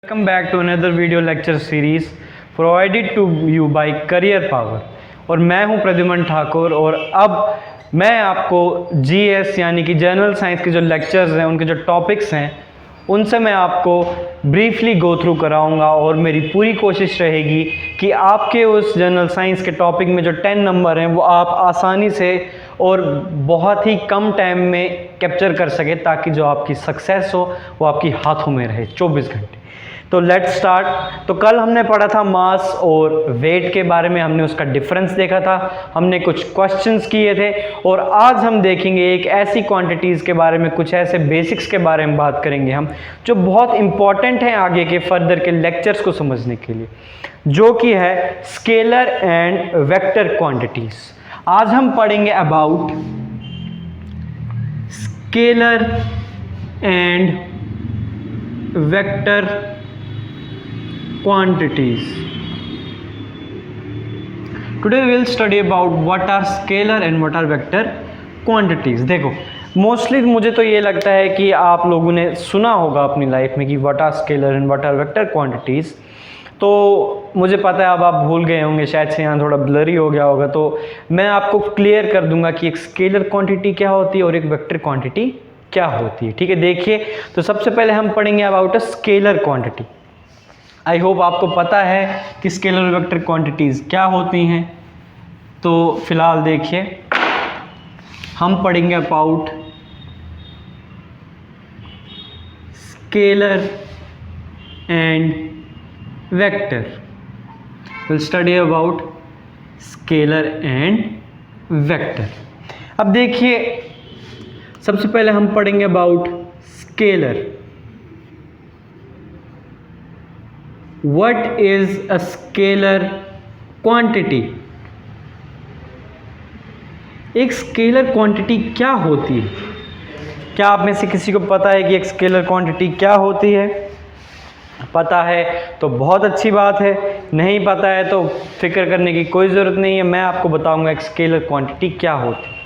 Welcome back to another video lecture series provided to you by Career Power। और मैं हूं प्रद्युमन ठाकुर और अब मैं आपको जीएस यानी कि जनरल साइंस के जो लेक्चर्स हैं उनके जो टॉपिक्स हैं उनसे मैं आपको ब्रीफली गो थ्रू कराऊंगा और मेरी पूरी कोशिश रहेगी कि आपके उस जनरल साइंस के टॉपिक में जो 10 नंबर हैं वो आप आसानी से और बहुत ही कम टाइम में कैप्चर कर सके ताकि जो आपकी सक्सेस हो वो आपकी हाथों में रहे 24 घंटे। तो लेट्स स्टार्ट। तो कल हमने पढ़ा था मास और वेट के बारे में, हमने उसका डिफरेंस देखा था, हमने कुछ क्वेश्चंस किए थे और आज हम देखेंगे एक ऐसी क्वांटिटीज़ के बारे में, कुछ ऐसे बेसिक्स के बारे में बात करेंगे हम जो बहुत इंपॉर्टेंट हैं आगे के फर्दर के लेक्चर्स को समझने के लिए, जो कि है स्केलर एंड वेक्टर क्वांटिटीज़। आज हम पढ़ेंगे about scalar and vector quantities। Today we will study about what are scalar and what are vector quantities। देखो मोस्टली मुझे तो ये लगता है कि आप लोगों ने सुना होगा अपनी लाइफ में कि what are scalar and what are vector quantities। तो मुझे पता है अब आप भूल गए होंगे, शायद से यहाँ थोड़ा ब्लरी हो गया होगा, तो मैं आपको क्लियर कर दूंगा कि एक स्केलर क्वांटिटी क्या होती है और एक वेक्टर क्वांटिटी क्या होती है। ठीक है, देखिए तो सबसे पहले हम पढ़ेंगे about a scalar quantity. I hope आपको पता है कि स्केलर और वेक्टर क्वांटिटीज़ क्या होती हैं। तो फिलहाल देखिए हम पढ़ेंगे about scalar and vector. Will study about scalar and vector. अब देखिए सबसे पहले हम पढ़ेंगे about scalar. What is a scalar quantity? एक स्केलर क्वांटिटी क्या होती है? क्या आप में से किसी को पता है कि एक स्केलर क्वांटिटी क्या होती है? पता है तो बहुत अच्छी बात है, नहीं पता है तो फिक्र करने की कोई ज़रूरत नहीं है, मैं आपको बताऊंगा एक स्केलर क्वांटिटी क्या होती है।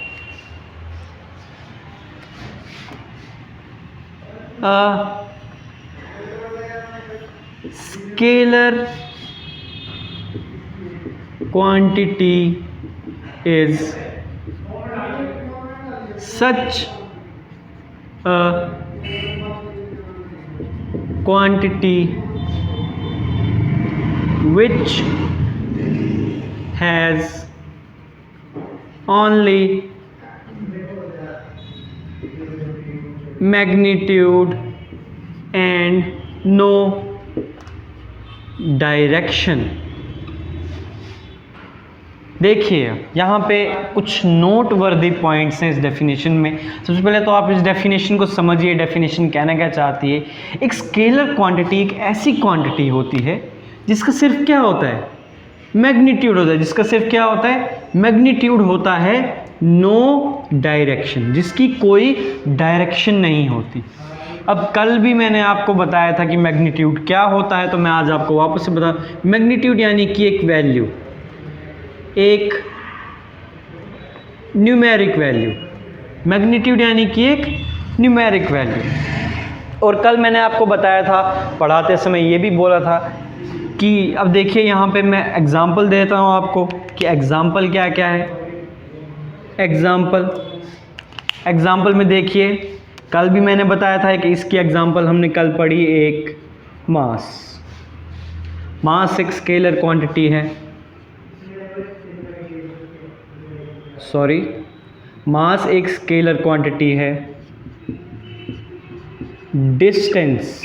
Scalar quantity is such a quantity which has only magnitude and no direction. देखिए यहाँ पे कुछ नोट वर्दी पॉइंट्स हैं इस डेफिनेशन में। सबसे पहले तो आप इस डेफिनेशन को समझिए, डेफिनेशन कहना क्या चाहती है। एक स्केलर क्वांटिटी एक ऐसी क्वांटिटी होती है जिसका सिर्फ क्या होता है, मैग्नीट्यूड होता है। जिसका सिर्फ क्या होता है, मैग्नीट्यूड होता है, नो डायरेक्शन, जिसकी कोई डायरेक्शन नहीं होती। अब कल भी मैंने आपको बताया था कि मैग्नीट्यूड क्या होता है, तो मैं आज आपको वापस से बता, मैग्नीट्यूड यानी कि एक वैल्यू, एक न्यूमेरिक वैल्यू। मैग्नीट्यूड यानी कि एक न्यूमेरिक वैल्यू। और कल मैंने आपको बताया था, पढ़ाते समय ये भी बोला था कि अब देखिए यहाँ पे मैं एग्जांपल देता हूँ आपको कि एग्जांपल क्या क्या है। एग्जांपल में देखिए कल भी मैंने बताया था कि इसकी एग्जांपल हमने कल पढ़ी, एक मास एक स्केलर क्वांटिटी है। मास एक स्केलर क्वांटिटी है। डिस्टेंस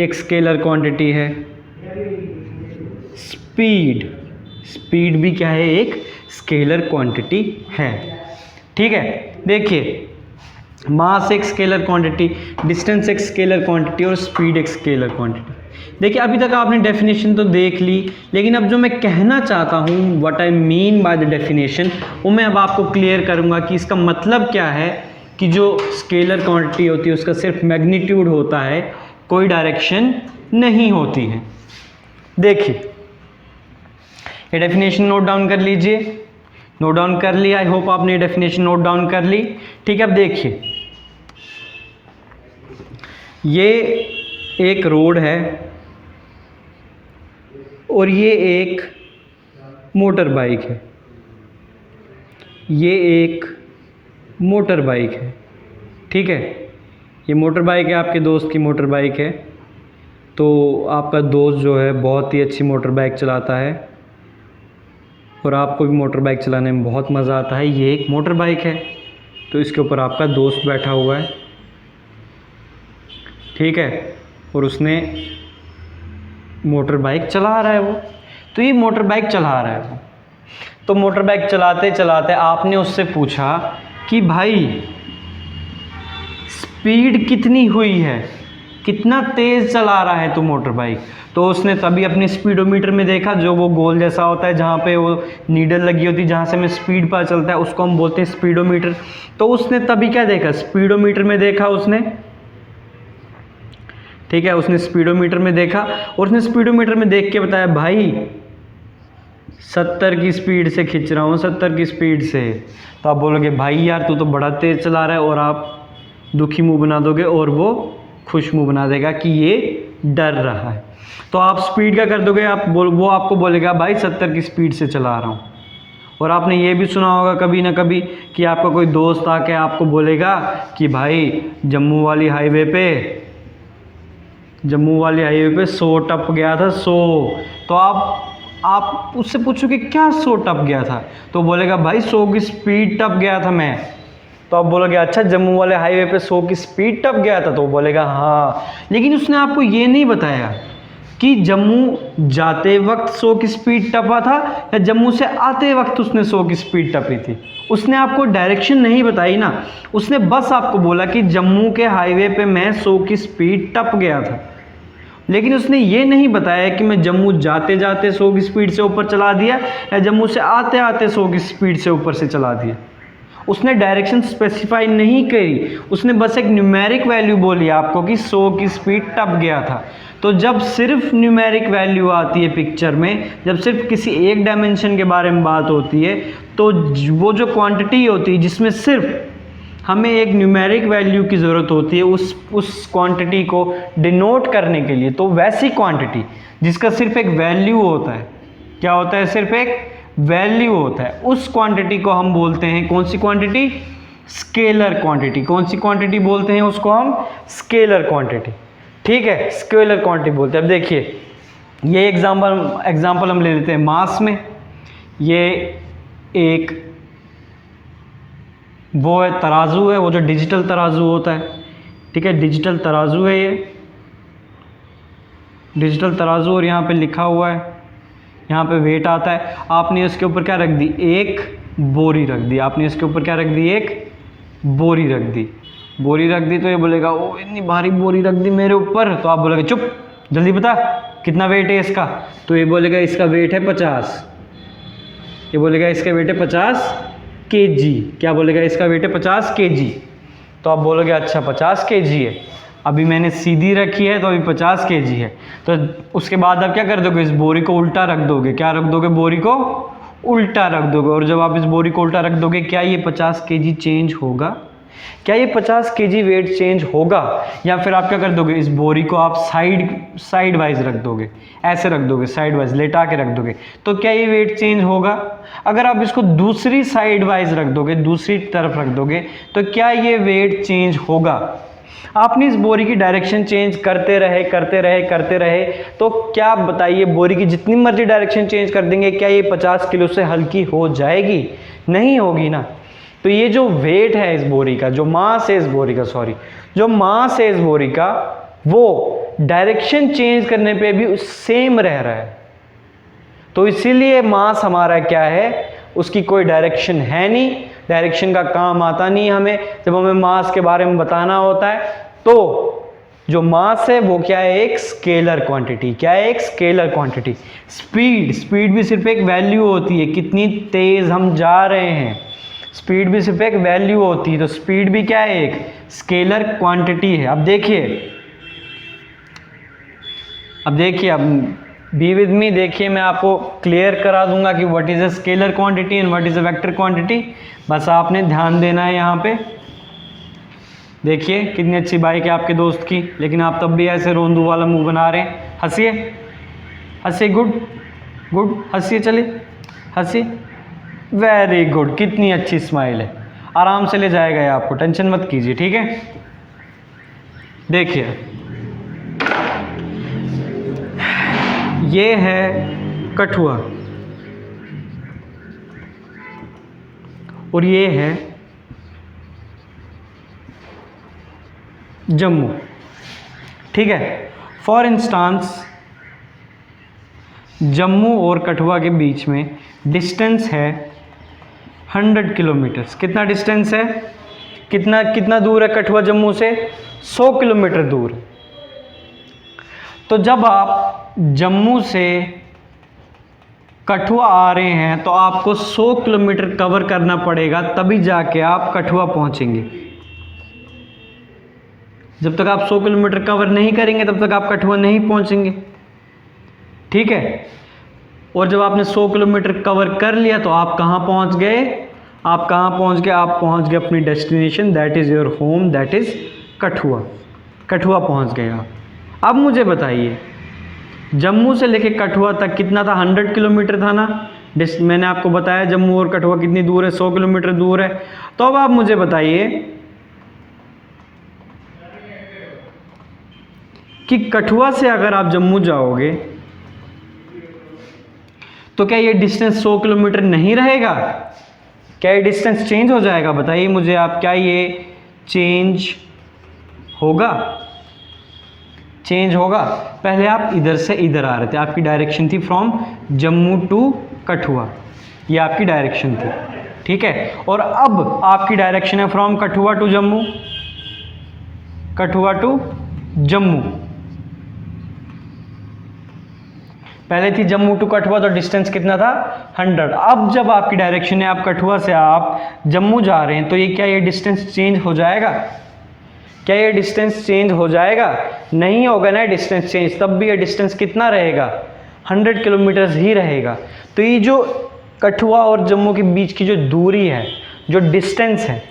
एक स्केलर क्वांटिटी है। स्पीड भी क्या है, एक स्केलर क्वांटिटी है। ठीक है, देखिए मास एक स्केलर क्वांटिटी, डिस्टेंस एक स्केलर क्वांटिटी और स्पीड एक स्केलर क्वांटिटी। देखिए अभी तक आपने डेफिनेशन तो देख ली, लेकिन अब जो मैं कहना चाहता हूँ, what I mean by the definition, वो मैं अब आपको क्लियर करूँगा कि इसका मतलब क्या है कि जो स्केलर क्वांटिटी होती है उसका सिर्फ मैग्नीट्यूड होता है, कोई डायरेक्शन नहीं होती है। देखिए ये डेफिनेशन नोट डाउन कर लीजिए, नोट डाउन कर लिया, आई होप आपने ये डेफिनेशन नोट डाउन कर ली। ठीक है, अब देखिए ये एक रोड है और ये एक मोटर बाइक है, ये एक मोटर बाइक है, ठीक है। ये मोटर बाइक है, आपके दोस्त की मोटर बाइक है। तो आपका दोस्त जो है बहुत ही अच्छी मोटर बाइक चलाता है और आपको भी मोटर बाइक चलाने में बहुत मज़ा आता है। ये एक मोटर बाइक है, तो इसके ऊपर आपका दोस्त बैठा हुआ है, ठीक है, और उसने मोटर बाइक चला रहा है वो। तो ये मोटर बाइक चला रहा है वो। तो मोटर बाइक चलाते चलाते आपने उससे पूछा कि भाई स्पीड कितनी हुई है, कितना तेज़ चला रहा है तू मोटर बाइक। तो उसने तभी अपने स्पीडोमीटर में देखा, जो वो गोल जैसा होता है जहाँ पे वो नीडल लगी होती है, जहाँ से हमें स्पीड पता चलता है, उसको हम बोलते हैं स्पीडोमीटर। तो उसने तभी क्या देखा, स्पीडोमीटर में देखा उसने, ठीक है, उसने स्पीडोमीटर में देखा और उसने स्पीडोमीटर में देख के बताया भाई 70 की स्पीड से खींच रहा हूँ, 70 की स्पीड से। तो आप बोलोगे भाई यार तू तो बड़ा तेज़ चला रहा है, और आप दुखी मुंह बना दोगे और वो खुश मुंह बना देगा कि ये डर रहा है। तो आप स्पीड क्या कर दोगे, वो आपको बोलेगा भाई 70 की स्पीड से चला रहा हूँ। और आपने ये भी सुना होगा कभी ना कभी कि आपका कोई दोस्त आके आपको बोलेगा कि भाई जम्मू वाली हाईवे पे 100 टप गया था, 100। तो आप उससे पूछो कि क्या 100 टप गया था, तो बोलेगा भाई 100 की स्पीड टप गया था मैं। तो आप बोलोगे अच्छा जम्मू वाले हाईवे पे 100 की स्पीड टप गया था, तो वो बोलेगा हाँ। लेकिन उसने आपको ये नहीं बताया कि जम्मू जाते वक्त 100 की स्पीड टपा था या जम्मू से आते वक्त उसने 100 की स्पीड टपी थी। उसने आपको डायरेक्शन नहीं बताई ना, उसने बस आपको बोला कि जम्मू के हाईवे पे मैं 100 की स्पीड टप गया था। लेकिन उसने ये नहीं बताया कि मैं जम्मू जाते जाते 100 की स्पीड से ऊपर चला दिया या जम्मू से आते आते 100 की स्पीड से ऊपर से चला दिया। उसने डायरेक्शन स्पेसिफाई नहीं करी, उसने बस एक न्यूमेरिक वैल्यू बोली आपको कि 100 की स्पीड टप गया था। तो जब सिर्फ न्यूमेरिक वैल्यू आती है पिक्चर में, जब सिर्फ किसी एक डायमेंशन के बारे में बात होती है, तो वो जो क्वांटिटी होती है जिसमें सिर्फ हमें एक न्यूमेरिक वैल्यू की ज़रूरत होती है उस क्वांटिटी को डिनोट करने के लिए, तो वैसी क्वांटिटी जिसका सिर्फ एक वैल्यू होता है, क्या होता है, सिर्फ एक वैल्यू होता है, उस क्वांटिटी को हम बोलते हैं कौन सी क्वांटिटी, स्केलर क्वांटिटी। कौन सी क्वांटिटी बोलते हैं उसको हम, स्केलर क्वांटिटी, ठीक है, स्केलर क्वांटिटी बोलते हैं। अब देखिए ये एग्जांपल हम ले लेते हैं मास में। ये एक वो है तराजू है, वो जो डिजिटल तराजू होता है, ठीक है, डिजिटल तराजू है ये डिजिटल तराजू, और यहाँ पे लिखा हुआ है, यहाँ पे वेट आता है। आपने इसके ऊपर क्या रख दी, एक बोरी रख दी। आपने इसके ऊपर क्या रख दी, एक बोरी रख दी। बोरी रख दी तो ये बोलेगा ओ इतनी भारी बोरी रख दी मेरे ऊपर। तो आप बोलेगे चुप, जल्दी बता कितना वेट है इसका। तो ये बोलेगा इसका वेट है 50। ये बोलेगा इसका वेट है 50 kg। क्या बोलेगा, इसका वेट है 50 kg। तो आप बोलोगे अच्छा 50 kg है, अभी मैंने सीधी रखी है तो अभी 50 kg है। तो उसके बाद आप क्या कर दोगे, इस बोरी को उल्टा रख दोगे। क्या रख दोगे, बोरी को उल्टा रख दोगे। और जब आप इस बोरी को उल्टा रख दोगे, क्या ये 50 kg चेंज होगा, क्या ये 50 kg वेट चेंज होगा, या फिर आप क्या कर दोगे, इस बोरी को आप साइड वाइज रख दोगे, ऐसे रख दोगे, साइड वाइज लेटा के रख दोगे, तो क्या ये वेट चेंज होगा। अगर आप इसको दूसरी साइड वाइज रख दोगे, दूसरी तरफ रख दोगे, तो क्या ये वेट चेंज होगा। आपने इस बोरी की डायरेक्शन चेंज करते रहे, तो क्या बताइए, बोरी की जितनी मर्जी डायरेक्शन चेंज कर देंगे, क्या ये 50 किलो से हल्की हो जाएगी, नहीं होगी ना। तो ये जो वेट है इस बोरी का, जो मास है इस बोरी का, जो मास है इस बोरी का, वो डायरेक्शन चेंज करने पे भी सेम रह रहा है। तो इसीलिए मास हमारा क्या है, उसकी कोई डायरेक्शन है नहीं, डायरेक्शन का काम आता नहीं हमें। जब हमें मास के बारे में बताना होता है, तो जो मास है वो क्या है, एक स्केलर क्वांटिटी। क्या है, एक स्केलर क्वांटिटी। स्पीड भी सिर्फ एक वैल्यू होती है, कितनी तेज हम जा रहे हैं, स्पीड भी सिर्फ एक वैल्यू होती है। तो स्पीड भी क्या है, एक स्केलर क्वांटिटी है। अब देखिए अब बी विद मी, देखिए मैं आपको क्लियर करा दूंगा कि what is a scalar quantity and what is a vector quantity. बस आपने ध्यान देना है यहाँ पे, देखिए कितनी अच्छी बाइक है आपके दोस्त की, लेकिन आप तब भी ऐसे रोंदू वाला मुंह बना रहे हैं। हंसिए हंसिए, गुड गुड, हंसिए, चलिए हंसिए, वेरी गुड, कितनी अच्छी स्माइल है। आराम से ले जाएगा ये आपको, टेंशन मत कीजिए, ठीक है। देखिए ये है कठुआ और ये है जम्मू, ठीक है। फॉर इंस्टांस जम्मू और कठुआ के बीच में डिस्टेंस है 100 किलोमीटर्स। कितना डिस्टेंस है, कितना दूर है कठुआ जम्मू से? 100 किलोमीटर दूर। तो जब आप जम्मू से कठुआ आ रहे हैं तो आपको 100 किलोमीटर कवर करना पड़ेगा, तभी जाके आप कठुआ पहुंचेंगे। जब तक आप 100 किलोमीटर कवर नहीं करेंगे तब तक आप कठुआ नहीं पहुंचेंगे, ठीक है। और जब आपने 100 किलोमीटर कवर कर लिया तो आप कहाँ पहुंच गए? आप कहाँ पहुंच गए? आप पहुंच गए अपनी destination, that is your home, that is Kathua. Kathua पहुंच गए आप। अब मुझे बताइए जम्मू से लेके कठुआ तक कितना था? 100 किलोमीटर था ना। मैंने आपको बताया जम्मू और कठुआ कितनी दूर है, 100 किलोमीटर दूर है। तो अब आप मुझे बताइए कि कठुआ से अगर आप जम्मू जाओगे तो क्या ये डिस्टेंस 100 किलोमीटर नहीं रहेगा? क्या ये डिस्टेंस चेंज हो जाएगा? बताइए मुझे आप, क्या ये चेंज होगा? चेंज होगा। पहले आप इधर से इधर आ रहे थे, आपकी डायरेक्शन थी फ्रॉम जम्मू टू कठुआ, ये आपकी डायरेक्शन थी, ठीक है। और अब आपकी डायरेक्शन है from Kathua to Jammu, Kathua to Jammu. पहले थी जम्मू टू कठुआ तो डिस्टेंस कितना था? 100। अब जब आपकी डायरेक्शन है आप कठुआ से आप जम्मू जा रहे हैं तो ये क्या ये डिस्टेंस चेंज हो जाएगा? क्या ये डिस्टेंस चेंज हो जाएगा? नहीं होगा ना डिस्टेंस चेंज, तब भी ये डिस्टेंस कितना रहेगा? 100 किलोमीटर्स ही रहेगा। तो ये जो कठुआ और जम्मू के बीच की जो दूरी है, जो डिस्टेंस है,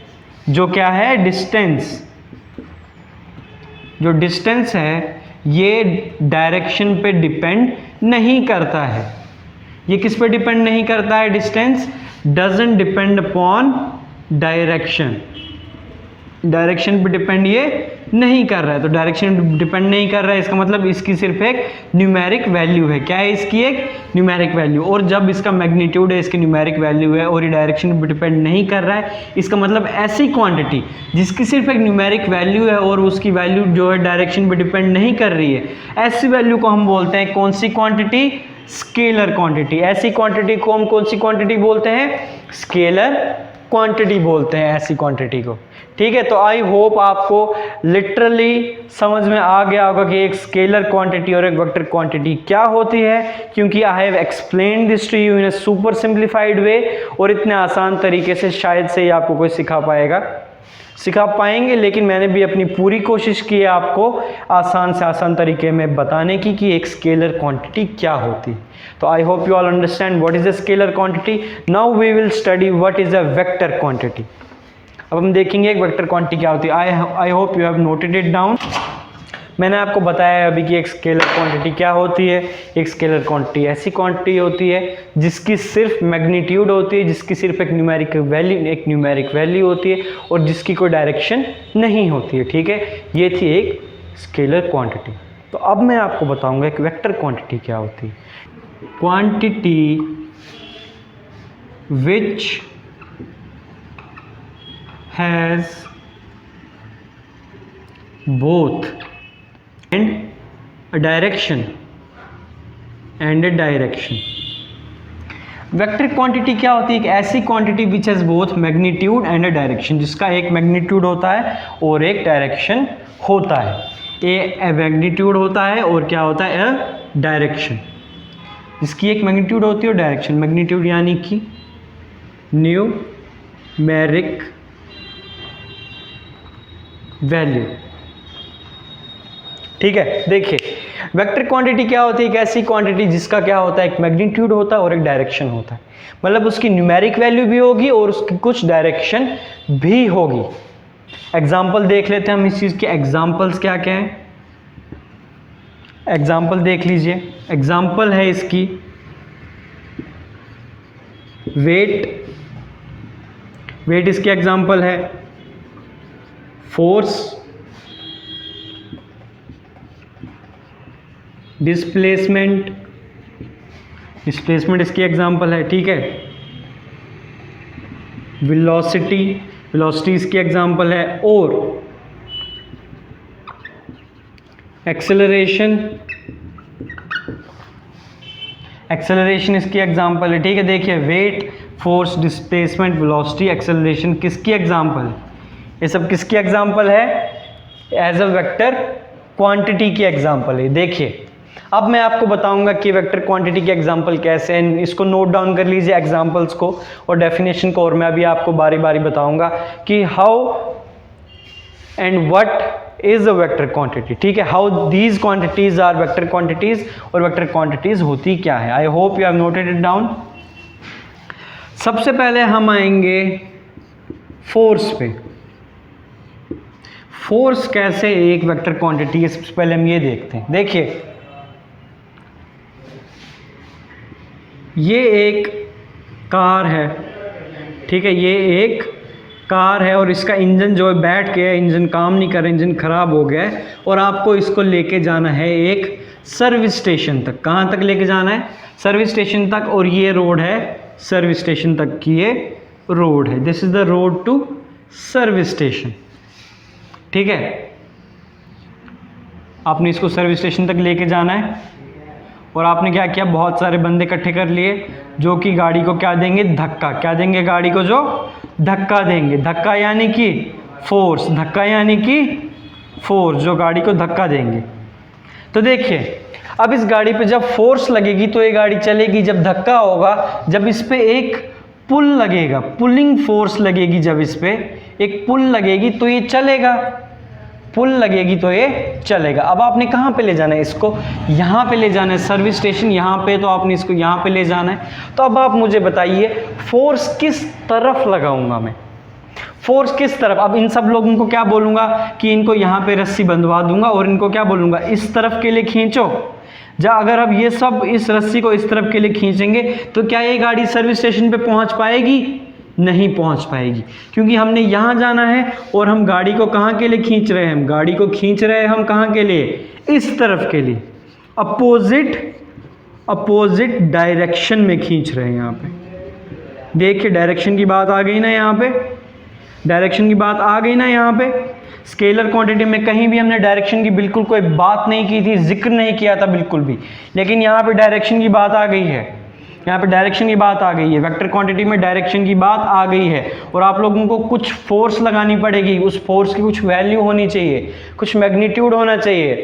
जो क्या है डिस्टेंस, जो डिस्टेंस है ये डायरेक्शन पे डिपेंड नहीं करता है। ये किस पे डिपेंड नहीं करता है? Distance doesn't depend upon direction. Direction पे डिपेंड ये नहीं कर रहा है। तो डायरेक्शन डिपेंड नहीं कर रहा है, इसका मतलब इसकी सिर्फ एक न्यूमेरिक वैल्यू है। क्या है इसकी? एक न्यूमेरिक वैल्यू। और जब इसका मैग्नीट्यूड है, इसकी न्यूमेरिक वैल्यू है और ये डायरेक्शन पे डिपेंड नहीं कर रहा है, इसका मतलब ऐसी क्वांटिटी जिसकी सिर्फ एक न्यूमेरिक वैल्यू है और उसकी वैल्यू जो है डायरेक्शन पे डिपेंड नहीं कर रही है, ऐसी वैल्यू को हम बोलते हैं कौन सी क्वांटिटी? Scalar quantity. ऐसी क्वांटिटी को हम कौन सी क्वांटिटी बोलते हैं? स्केलर क्वांटिटी बोलते हैं ऐसी क्वांटिटी को, ठीक है। तो आई होप आपको लिटरली समझ में आ गया होगा कि एक स्केलर क्वांटिटी और एक वेक्टर क्वांटिटी क्या होती है, क्योंकि I have explain this to you in a super simplified way. और इतने आसान तरीके से शायद से ही आपको कोई सिखा पाएंगे, लेकिन मैंने भी अपनी पूरी कोशिश की है आपको आसान से आसान तरीके में बताने की कि एक स्केलर क्वांटिटी क्या होती है। तो I hope you all understand what is a scalar quantity. Now we will study what is a vector quantity. अब हम देखेंगे एक वेक्टर क्वांटिटी क्या होती है। I hope you have noted it down. मैंने आपको बताया अभी कि एक स्केलर क्वांटिटी क्या होती है। एक स्केलर क्वांटिटी ऐसी क्वांटिटी होती है जिसकी सिर्फ मैग्नीट्यूड होती है, जिसकी सिर्फ एक न्यूमेरिक वैल्यू होती है और जिसकी कोई डायरेक्शन नहीं होती है, ठीक है। ये थी एक स्केलर क्वांटिटी। तो अब मैं आपको बताऊंगा एक वेक्टर क्वांटिटी क्या होती है। Quantity which has both and a direction vector quantity क्या होती है? एक ऐसी quantity which has both magnitude and a direction, जिसका एक मैग्नीट्यूड होता है और एक डायरेक्शन होता है। ए मैग्नीट्यूड होता है और क्या होता है? A direction. जिसकी एक मैग्नीट्यूड होती है और डायरेक्शन। मैग्नीट्यूड यानी कि न्यूमेरिक वैल्यू, ठीक है। देखिए वेक्टर क्वांटिटी क्या होती है? एक ऐसी क्वांटिटी जिसका क्या होता है? एक मैग्नीट्यूड होता है और एक डायरेक्शन होता है। मतलब उसकी न्यूमेरिक वैल्यू भी होगी और उसकी कुछ डायरेक्शन भी होगी। एग्जाम्पल देख लेते हैं हम इस चीज़ के एग्जाम्पल्स क्या क्या हैं। एग्जाम्पल देख लीजिए। एग्जाम्पल है इसकी वेट, वेट इसकी एग्जाम्पल है। फोर्स, डिस्प्लेसमेंट, डिस्प्लेसमेंट इसकी एग्जाम्पल है, ठीक है। वेलोसिटी, वेलोसिटी इसकी एग्जाम्पल है। और एक्सेलरेशन, एक्सेलरेशन इसकी एग्जाम्पल है, ठीक है। देखिए weight, force, displacement, velocity, acceleration किसकी एग्जाम्पल है? ये सब किसकी एग्जाम्पल है? एज अ वेक्टर क्वांटिटी की एग्जाम्पल है। देखिए अब मैं आपको बताऊंगा कि वेक्टर क्वांटिटी की एग्जाम्पल कैसे हैं। इसको नोट डाउन कर लीजिए एग्जाम्पल्स को और डेफिनेशन को, और मैं अभी आपको बारी बारी बताऊंगा कि how and what is a vector quantity, ठीक है। How these quantities are vector quantities, और वेक्टर क्वांटिटीज होती क्या है। I hope you have noted it down. सबसे पहले हम आएंगे फोर्स पे। फोर्स कैसे एक वेक्टर क्वांटिटी है, सबसे पहले हम ये देखते हैं। देखिए ये एक कार है, ठीक है। ये एक कार है और इसका इंजन जो है बैठ गया, इंजन काम नहीं कर रहा, इंजन ख़राब हो गया है और आपको इसको लेके जाना है एक सर्विस स्टेशन तक। कहाँ तक लेके जाना है? सर्विस स्टेशन तक। और ये रोड है सर्विस स्टेशन तक की, ये रोड है। This is the road to service station, ठीक है। आपने इसको सर्विस स्टेशन तक लेके जाना है और आपने क्या किया, बहुत सारे बंदे इकट्ठे कर लिए जो कि गाड़ी को क्या देंगे, धक्का। क्या देंगे गाड़ी को? जो धक्का देंगे। धक्का यानी कि फोर्स, धक्का यानी कि फोर्स, जो गाड़ी को धक्का देंगे। तो देखिए अब इस गाड़ी पे जब फोर्स लगेगी तो ये गाड़ी चलेगी। जब धक्का होगा, जब इस पे एक पुल लगेगा, पुलिंग फोर्स लगेगी, जब इस पे एक पुल लगेगी तो ये चलेगा। पुल लगेगी तो ये चलेगा। अब आपने कहाँ पे ले जाना है इसको? यहाँ पे ले जाना है, सर्विस स्टेशन यहाँ पे, तो आपने इसको यहाँ पे ले जाना है। तो अब आप मुझे बताइए फोर्स किस तरफ लगाऊंगा मैं? फोर्स किस तरफ? अब इन सब लोगों को क्या बोलूँगा कि इनको यहाँ पे रस्सी बंधवा दूंगा और इनको क्या बोलूँगा, इस तरफ के लिए खींचो। अगर अब ये सब इस रस्सी को इस तरफ के लिए खींचेंगे तो क्या ये गाड़ी सर्विस स्टेशन पे पहुँच पाएगी? नहीं पहुंच पाएगी, क्योंकि हमने यहाँ जाना है और हम गाड़ी को कहाँ के लिए खींच रहे हैं? हम गाड़ी को खींच रहे हैं हम कहाँ के लिए? इस तरफ के लिए, अपोजिट डायरेक्शन में खींच रहे हैं यहाँ पे। देखिए डायरेक्शन की बात आ गई ना यहाँ पे, डायरेक्शन की बात आ गई ना यहाँ पे। स्केलर क्वांटिटी में कहीं भी हमने डायरेक्शन की बिल्कुल कोई बात नहीं की थी, जिक्र नहीं किया था बिल्कुल भी, लेकिन यहाँ पे डायरेक्शन की बात आ गई है। यहाँ पे डायरेक्शन की बात आ गई है, वेक्टर क्वांटिटी में डायरेक्शन की बात आ गई है। और आप लोगों को कुछ फोर्स लगानी पड़ेगी, उस फोर्स की कुछ वैल्यू होनी चाहिए, कुछ मैग्नीट्यूड होना चाहिए।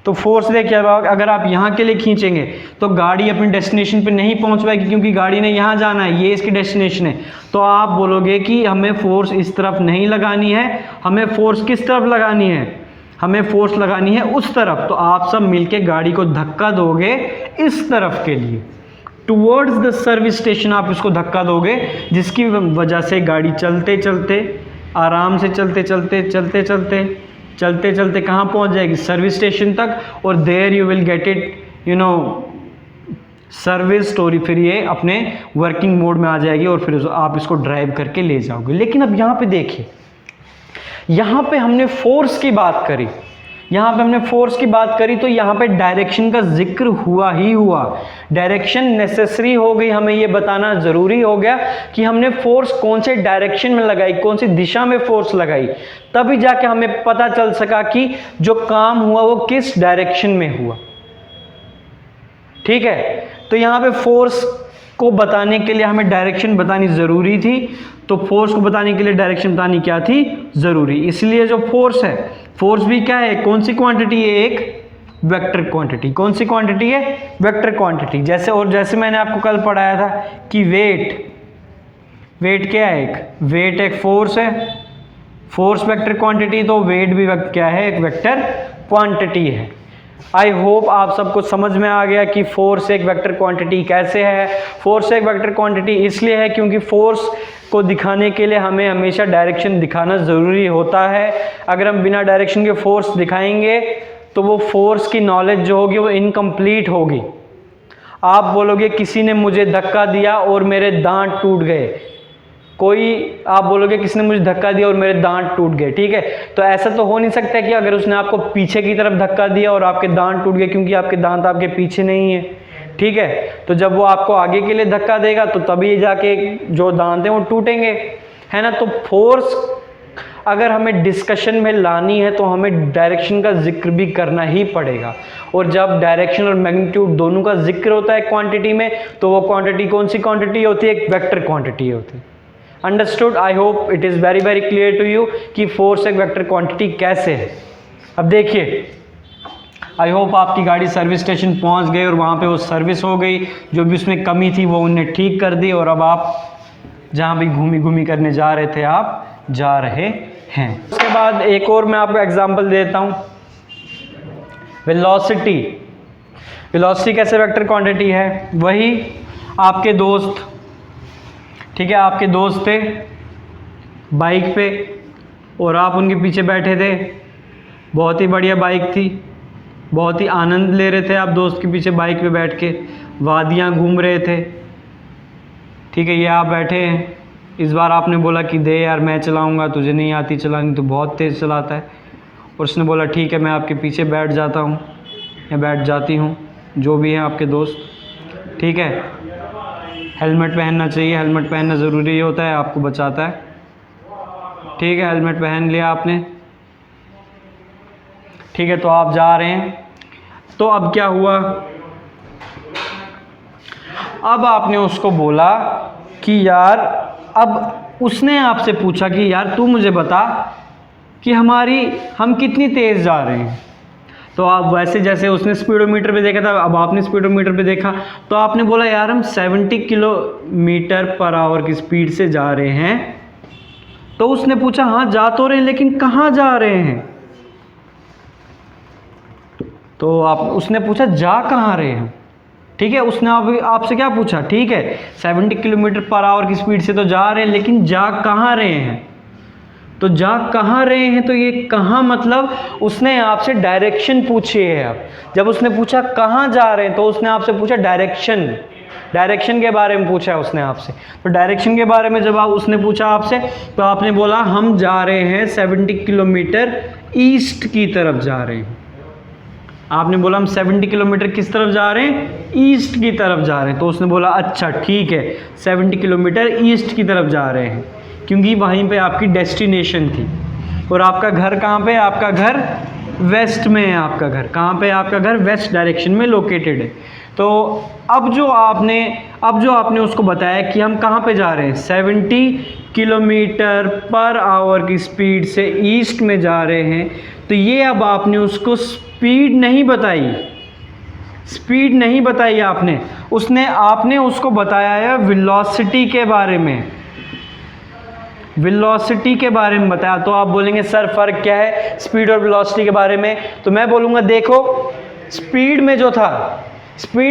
तो फोर्स देखिए, अगर आप यहाँ के लिए खींचेंगे तो गाड़ी अपनी डेस्टिनेशन पे नहीं पहुँच पाएगी, क्योंकि गाड़ी ने यहाँ जाना है, ये इसकी डेस्टिनेशन है। तो आप बोलोगे कि हमें फोर्स इस तरफ नहीं लगानी है, हमें फोर्स किस तरफ लगानी है? हमें फोर्स लगानी है उस तरफ। तो आप सब मिलके गाड़ी को धक्का दोगे इस तरफ के लिए, टुवर्ड्स द सर्विस स्टेशन आप इसको धक्का दोगे, जिसकी वजह से गाड़ी चलते चलते, आराम से चलते चलते कहाँ पहुँच जाएगी? सर्विस स्टेशन तक। और there you will get it service story. फिर ये अपने वर्किंग मोड में आ जाएगी और फिर आप इसको ड्राइव करके ले जाओगे। लेकिन अब यहाँ पे देखिए, यहाँ पे हमने फोर्स की बात करी, यहाँ पे हमने फोर्स की बात करी तो यहाँ पे डायरेक्शन का जिक्र हुआ ही हुआ। डायरेक्शन नेसेसरी हो गई, हमें ये बताना ज़रूरी हो गया कि हमने फोर्स कौन से डायरेक्शन में लगाई, कौन सी दिशा में फोर्स लगाई। तभी जाके हमें पता चल सका कि जो काम हुआ वो किस डायरेक्शन में हुआ, ठीक है। तो यहाँ पे फोर्स को बताने के लिए हमें डायरेक्शन बतानी ज़रूरी थी। तो फोर्स को बताने के लिए डायरेक्शन बतानी क्या थी? ज़रूरी। इसलिए जो फोर्स है, फोर्स भी क्या है? कौन सी क्वांटिटी है? एक वेक्टर क्वांटिटी। कौन सी क्वांटिटी है? Vector quantity. जैसे मैंने आपको कल पढ़ाया था कि वेट क्या है? वेट एक फोर्स है, फोर्स वेक्टर क्वांटिटी, तो वेट भी क्या है? एक वेक्टर क्वांटिटी है। आई होप आप सबको समझ में आ गया कि फोर्स एक वेक्टर क्वांटिटी कैसे है। फोर्स एक वेक्टर क्वांटिटी इसलिए है क्योंकि फोर्स को दिखाने के लिए हमें हमेशा डायरेक्शन दिखाना ज़रूरी होता है। अगर हम बिना डायरेक्शन के फोर्स दिखाएंगे तो वो फोर्स की नॉलेज जो होगी वो इनकम्प्लीट होगी। आप बोलोगे किसी ने मुझे धक्का दिया और मेरे दांत टूट गए, आप बोलोगे किसी ने मुझे धक्का दिया और मेरे दांत टूट गए, ठीक है। तो ऐसा तो हो नहीं सकता कि अगर उसने आपको पीछे की तरफ धक्का दिया और आपके दांत टूट गए, क्योंकि आपके दांत आपके पीछे नहीं है, ठीक है। तो जब वो आपको आगे के लिए धक्का देगा तो तभी जाके जो दांत हैं वो टूटेंगे, है ना। तो फोर्स अगर हमें डिस्कशन में लानी है तो हमें डायरेक्शन का जिक्र भी करना ही पड़ेगा। और जब डायरेक्शन और मैग्नीट्यूड दोनों का जिक्र होता है क्वांटिटी में, तो वो क्वांटिटी कौन सी क्वांटिटी होती है? एक वेक्टर क्वांटिटी होती है। Understood? I hope it is very very clear to you कि फोर्स एक वेक्टर क्वांटिटी कैसे है। अब देखिए, आई होप आपकी गाड़ी सर्विस स्टेशन पहुंच गई और वहाँ पे वो सर्विस हो गई, जो भी उसमें कमी थी वो उन्हें ठीक कर दी, और अब आप जहाँ भी घूमी घूमी करने जा रहे थे आप जा रहे हैं। उसके बाद एक और मैं आपको एग्जांपल देता हूँ, वेलोसिटी। वेलोसिटी कैसे वेक्टर क्वांटिटी है? वही आपके दोस्त, ठीक है, आपके दोस्त थे बाइक पे और आप उनके पीछे बैठे थे, बहुत ही बढ़िया बाइक थी, बहुत ही आनंद ले रहे थे आप दोस्त के पीछे बाइक पे बैठ के, वादियाँ घूम रहे थे, ठीक है। ये आप बैठे हैं, इस बार आपने बोला कि दे यार मैं चलाऊंगा, तुझे नहीं आती चलानी, तो बहुत तेज़ चलाता है, और उसने बोला ठीक है मैं आपके पीछे बैठ जाता हूँ या बैठ जाती हूँ, जो भी है आपके दोस्त, ठीक है। हेलमेट पहनना चाहिए, हेलमेट पहनना ज़रूरी होता है, आपको बचाता है, ठीक है। हेलमेट पहन लिया आपने, ठीक है। तो आप जा रहे हैं, तो अब क्या हुआ? अब आपने उसको बोला कि यार, अब उसने आपसे पूछा कि यार तू मुझे बता कि हम कितनी तेज़ जा रहे हैं। तो आप वैसे जैसे उसने स्पीडोमीटर पे देखा था, अब आपने स्पीडोमीटर पे देखा, तो आपने बोला यार हम 70 किलोमीटर पर आवर की स्पीड से जा रहे हैं। तो उसने पूछा हाँ जा तो रहे हैं, लेकिन कहाँ जा रहे हैं? तो उसने पूछा जा कहाँ रहे हैं, ठीक है। उसने आपसे क्या पूछा? ठीक है 70 किलोमीटर पर आवर की स्पीड से तो जा रहे हैं, लेकिन जा कहाँ रहे हैं? तो जा कहाँ रहे हैं, तो ये कहाँ मतलब उसने आपसे डायरेक्शन पूछी है। अब जब उसने पूछा कहाँ जा रहे हैं, तो उसने आपसे पूछा डायरेक्शन के बारे में पूछा है उसने आपसे। तो डायरेक्शन के बारे में जब उसने पूछा आपसे, तो आपने बोला हम जा रहे हैं 70 किलोमीटर ईस्ट की तरफ जा रहे हैं। आपने बोला हम 70 किलोमीटर किस तरफ जा रहे हैं? ईस्ट की तरफ जा रहे हैं। तो उसने बोला अच्छा ठीक है 70 किलोमीटर ईस्ट की तरफ जा रहे हैं, क्योंकि वहीं पे आपकी डेस्टिनेशन थी। और आपका घर कहाँ पे? आपका घर वेस्ट में है। आपका घर कहाँ पे? आपका घर वेस्ट डायरेक्शन में लोकेटेड है। तो अब जो आपने उसको बताया कि हम कहाँ पे जा रहे हैं, 70 किलोमीटर पर आवर की स्पीड से ईस्ट में जा रहे हैं, तो ये अब आपने उसको स्पीड नहीं बताई आपने उसको बताया है वेलोसिटी के बारे में, वेलोसिटी के बारे में बताया। तो आप बोलेंगे सर फ़र्क क्या है स्पीड और वेलोसिटी के बारे में? तो मैं बोलूँगा देखो, स्पीड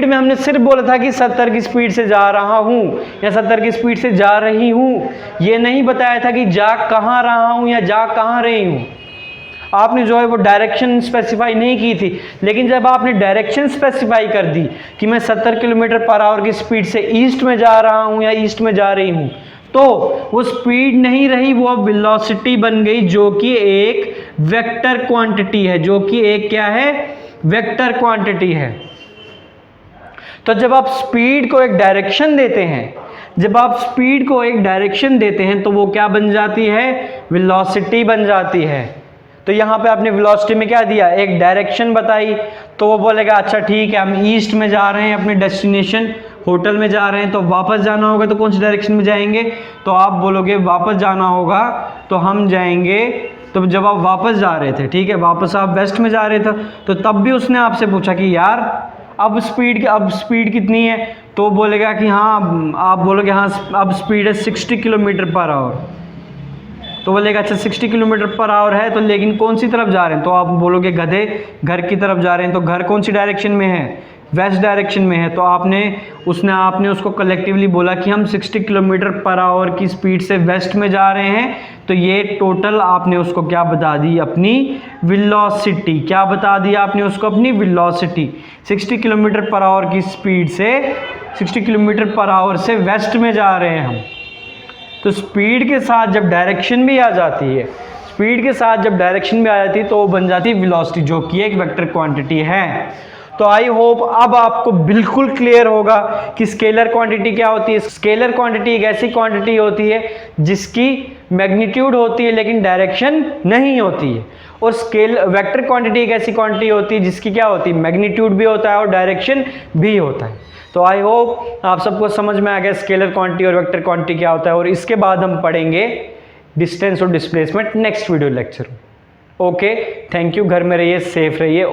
में हमने सिर्फ बोला था कि 70 की स्पीड से जा रहा हूँ या 70 की स्पीड से जा रही हूँ, ये नहीं बताया था कि जा कहाँ रहा हूँ या जा कहाँ रही हूँ। आपने जो है वो डायरेक्शन स्पेसिफाई नहीं की थी। लेकिन जब आपने डायरेक्शन स्पेसिफाई कर दी कि मैं 70 किलोमीटर पर आवर की स्पीड से ईस्ट में जा रहा हूँ या ईस्ट में जा रही हूँ, तो वो स्पीड नहीं रही, वो अब वेलोसिटी बन गई, जो कि एक वेक्टर क्वांटिटी है, वेक्टर क्वांटिटी है। तो जब आप स्पीड को एक डायरेक्शन देते हैं, तो वो क्या बन जाती है? वेलोसिटी बन जाती है। तो यहाँ पे आपने वेलोसिटी में क्या दिया? एक डायरेक्शन बताई। तो वो बोलेगा अच्छा ठीक है हम ईस्ट में जा रहे हैं, अपने डेस्टिनेशन होटल में जा रहे हैं, तो वापस जाना होगा तो कौन सी डायरेक्शन में जाएंगे? तो आप बोलोगे वापस जाना होगा तो हम जाएंगे, तो जब आप वापस जा रहे थे, ठीक है, वापस आप वेस्ट में जा रहे थे, तो तब भी उसने आपसे पूछा कि यार अब स्पीड कितनी है? तो बोलेगा कि हाँ, आप बोलोगे हाँ अब स्पीड है 60 किलोमीटर पर आवर। तो बोलेगा अच्छा 60 किलोमीटर पर आवर है, तो लेकिन कौन सी तरफ जा रहे हैं, तो आप बोलोगे गधे घर की तरफ जा रहे हैं, तो घर कौन सी डायरेक्शन में है, वेस्ट डायरेक्शन में है। तो आपने उसको कलेक्टिवली बोला कि हम 60 किलोमीटर पर आवर की स्पीड से वेस्ट में जा रहे हैं, तो ये टोटल आपने उसको क्या बता दी, अपनी वेलोसिटी। क्या बता दिया आपने उसको, अपनी वेलोसिटी। 60 किलोमीटर पर आवर की स्पीड से 60 किलोमीटर पर आवर से वेस्ट में जा रहे हैं हम। तो स्पीड के साथ जब डायरेक्शन भी आ जाती है, स्पीड के साथ जब डायरेक्शन भी आ जाती है तो वो बन जाती है वेलोसिटी, जो कि एक वेक्टर क्वांटिटी है। तो आई होप अब आपको बिल्कुल क्लियर होगा कि स्केलर क्वांटिटी क्या होती है। स्केलर क्वांटिटी एक ऐसी क्वांटिटी होती है जिसकी मैग्नीट्यूड होती है लेकिन डायरेक्शन नहीं होती है, और वेक्टर क्वांटिटी एक ऐसी क्वांटिटी होती है जिसकी क्या होती है, मैग्नीट्यूड भी होता है और डायरेक्शन भी होता है। तो आई होप आप सबको समझ में आ गया स्केलर क्वांटिटी और वेक्टर क्वांटिटी क्या होता है, और इसके बाद हम पढ़ेंगे डिस्टेंस और डिस्प्लेसमेंट नेक्स्ट वीडियो लेक्चर में। Okay, thank you. घर में रहिए, सेफ रहिए।